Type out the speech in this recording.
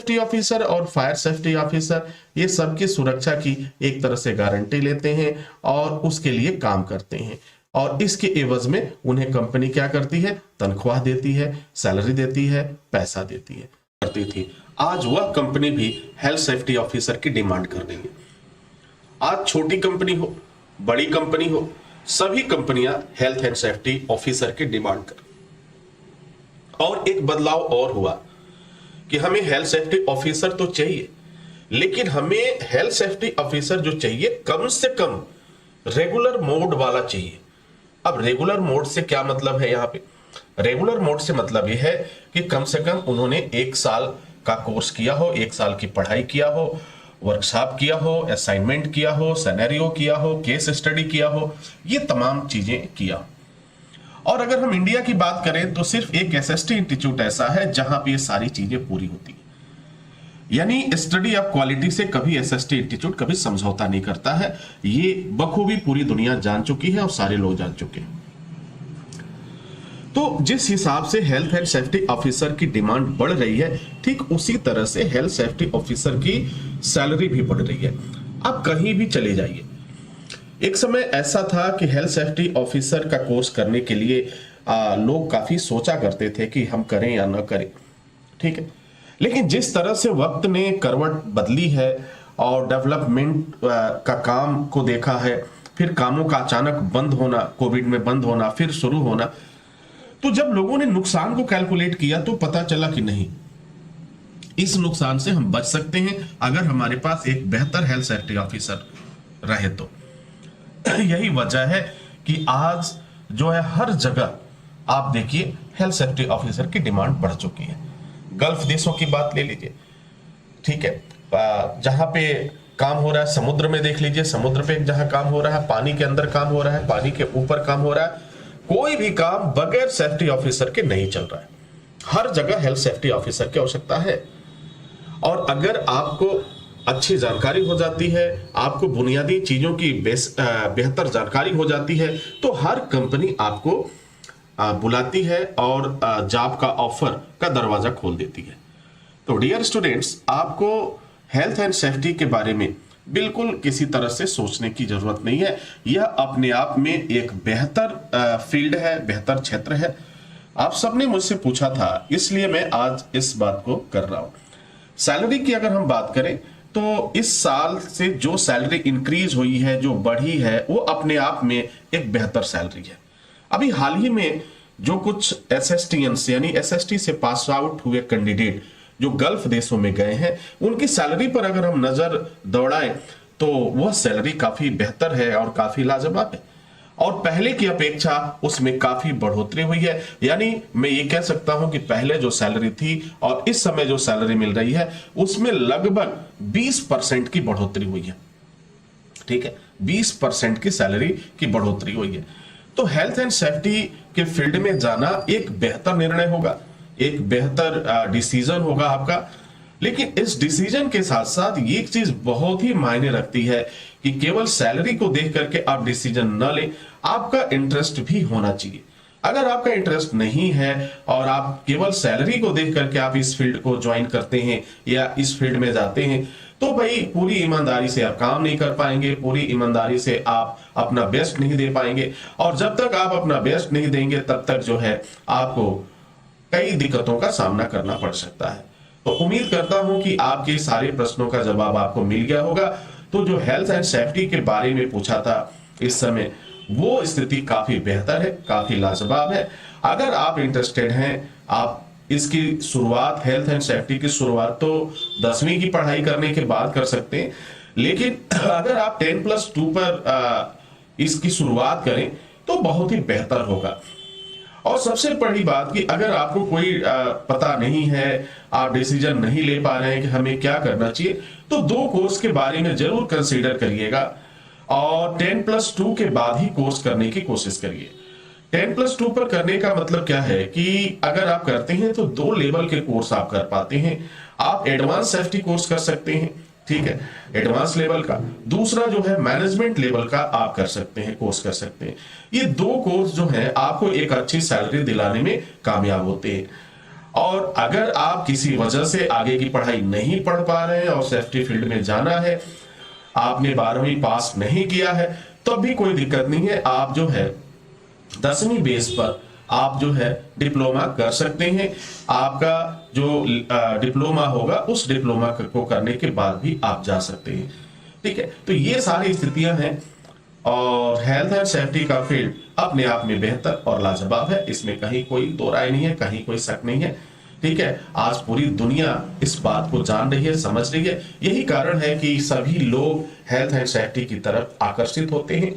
Safety officer और fire safety officer ये सबकी सुरक्षा की एक तरह से गारंटी लेते हैं और उसके लिए काम करते हैं, और इसके एवज में उन्हें कंपनी क्या करती है, तनख्वाह देती है, सैलरी देती है, पैसा देती है, करती थी। आज वह कंपनी भी हेल्थ सेफ्टी ऑफिसर की डिमांड कर रही है। आज छोटी कंपनी हो, बड़ी कंपनी हो, सभी कंपनियां हेल्थ एंड सेफ्टी ऑफिसर की डिमांड कर। और एक बदलाव और हुआ कि हमें हेल्थ सेफ्टी ऑफिसर तो चाहिए, लेकिन हमें हेल्थ सेफ्टी ऑफिसर जो चाहिए कम से कम रेगुलर मोड वाला चाहिए। अब रेगुलर मोड से क्या मतलब है? यहां पे रेगुलर मोड से मतलब यह है कि कम से कम उन्होंने 1 साल का कोर्स किया हो, 1 साल की पढ़ाई किया हो, वर्कशॉप किया हो, असाइनमेंट किया हो, सिनेरियो किया हो, केस स्टडी किया हो, ये तमाम चीजें किया। और अगर हम इंडिया की बात करें तो सिर्फ एक एसएसटी इंस्टीट्यूट ऐसा है जहां पे ये सारी चीजें पूरी होती है। यानी स्टडी ऑफ क्वालिटी से कभी एसएसटी इंस्टीट्यूट कभी समझौता नहीं करता है। ये बखूबी पूरी दुनिया जान चुकी है और सारे लोग जान चुके हैं। तो जिस हिसाब से हेल्थ एंड सेफ्टी ऑफिसर की डिमांड बढ़ रही है, ठीक उसी तरह से हेल्थ सेफ्टी ऑफिसर की सैलरी भी बढ़ रही है। आप कहीं भी चले जाइए, एक समय ऐसा था कि हेल्थ सेफ्टी ऑफिसर का कोर्स करने के लिए लोग काफी सोचा करते थे कि हम करें या ना करें, ठीक है। लेकिन जिस तरह से वक्त ने करवट बदली है और डेवलपमेंट का काम को देखा है, फिर कामों का अचानक बंद होना, कोविड में बंद होना, फिर शुरू होना, तो जब लोगों ने नुकसान को कैलकुलेट किया तो पता चला कि नहीं, इस नुकसान से हम बच सकते हैं अगर हमारे पास एक बेहतर हेल्थ सेफ्टी ऑफिसर रहे तो। यही वजह है कि आज जो है हर जगह आप देखिए हेल्थ सेफ्टी ऑफिसर की डिमांड बढ़ चुकी है। गल्फ देशों की बात ले लीजिए, ठीक है, जहां पे काम हो रहा है, समुद्र में देख लीजिए, समुद्र पे जहां काम हो रहा है, पानी के अंदर काम हो रहा है, पानी के ऊपर काम हो रहा है, कोई भी काम बगैर सेफ्टी ऑफिसर के नहीं चल रहा है। हर जगह हेल्थ सेफ्टी ऑफिसर की आवश्यकता है। और अगर आपको अच्छी जानकारी हो जाती है, आपको बुनियादी चीजों की बेहतर जानकारी हो जाती है, तो हर कंपनी आपको बुलाती है और जॉब का ऑफर का दरवाजा खोल देती है। तो डियर स्टूडेंट्स, आपको हेल्थ एंड सेफ्टी के बारे में बिल्कुल किसी तरह से सोचने की जरूरत नहीं है। यह अपने आप में एक बेहतर फील्ड है, बेहतर क्षेत्र है। आप सबने मुझसे पूछा था, इसलिए मैं आज इस बात को कर रहा हूं। सैलरी की अगर हम बात करें तो इस साल से जो सैलरी इंक्रीज हुई है, जो बढ़ी है, वो अपने आप में एक बेहतर सैलरी है। अभी हाल ही में जो कुछ एसएसटीएंस यानी एसएसटी से पास आउट हुए कैंडिडेट जो गल्फ देशों में गए हैं, उनकी सैलरी पर अगर हम नजर दौड़ाएं तो वह सैलरी काफी बेहतर है और काफी लाजवाब है, और पहले की अपेक्षा उसमें काफी बढ़ोतरी हुई है। यानी मैं ये कह सकता हूं कि पहले जो सैलरी थी और इस समय जो सैलरी मिल रही है उसमें लगभग 20% की बढ़ोतरी हुई है, ठीक है, 20% की सैलरी की बढ़ोतरी हुई है। तो हेल्थ एंड सेफ्टी के फील्ड में जाना एक बेहतर निर्णय होगा, एक बेहतर डिसीजन होगा आपका। लेकिन इस डिसीजन के साथ साथ ये चीज बहुत ही मायने रखती है कि केवल सैलरी को देख करके आप डिसीजन न लें, आपका इंटरेस्ट भी होना चाहिए। अगर आपका इंटरेस्ट नहीं है और आप केवल सैलरी को देख करके आप इस फील्ड को ज्वाइन करते हैं या इस फील्ड में जाते हैं, तो भाई पूरी ईमानदारी से आप काम नहीं कर पाएंगे, पूरी ईमानदारी से आप अपना बेस्ट नहीं दे पाएंगे, और जब तक आप अपना बेस्ट नहीं देंगे तब तक जो है आपको कई दिक्कतों का सामना करना पड़ सकता है। तो उम्मीद करता हूं कि आपके सारे प्रश्नों का जवाब आपको मिल गया होगा। तो जो हेल्थ एंड सेफ्टी के बारे में पूछा था इस समय, वो स्थिति काफी बेहतर है, काफी लाजवाब है। अगर आप इंटरेस्टेड हैं, आप इसकी शुरुआत, हेल्थ एंड सेफ्टी की शुरुआत तो 10वीं की पढ़ाई करने के बाद कर सकते हैं, लेकिन अगर आप 10+2 पर इसकी शुरुआत करें तो बहुत ही बेहतर होगा। और सबसे बड़ी बात कि अगर आपको कोई पता नहीं है, आप डिसीजन नहीं ले पा रहे हैं कि हमें क्या करना चाहिए, तो 2 कोर्स के बारे में जरूर कंसीडर करिएगा और 10+2 के बाद ही कोर्स करने की कोशिश करिए। 10+2 पर करने का मतलब क्या है कि अगर आप करते हैं तो 2 लेवल के कोर्स आप कर पाते हैं। आप एडवांस सेफ्टी कोर्स कर सकते हैं, ठीक है, एडवांस लेवल का। दूसरा जो है मैनेजमेंट लेवल का आप कर सकते हैं, कोर्स कर सकते हैं। ये 2 कोर्स जो है आपको एक अच्छी सैलरी दिलाने में कामयाब होते हैं। और अगर आप किसी वजह से आगे की पढ़ाई नहीं पढ़ पा रहे हैं और सेफ्टी फील्ड में जाना है, आपने 12वीं पास नहीं किया है, तो भी कोई दिक्कत नहीं है। आप जो है 10वीं बेस पर आप जो है डिप्लोमा कर सकते हैं। आपका जो डिप्लोमा होगा, उस डिप्लोमा को करने के बाद भी आप जा सकते हैं। ठीक है, तो ये सारी स्थितियां हैं और हेल्थ एंड सेफ्टी का फील्ड अपने आप में बेहतर और लाजवाब है, इसमें कहीं कोई दो राय नहीं है, कहीं कोई शक नहीं है। ठीक है, आज पूरी दुनिया इस बात को जान रही है, समझ रही है। यही कारण है कि सभी लोग हेल्थ एंड सेफ्टी की तरफ आकर्षित होते हैं।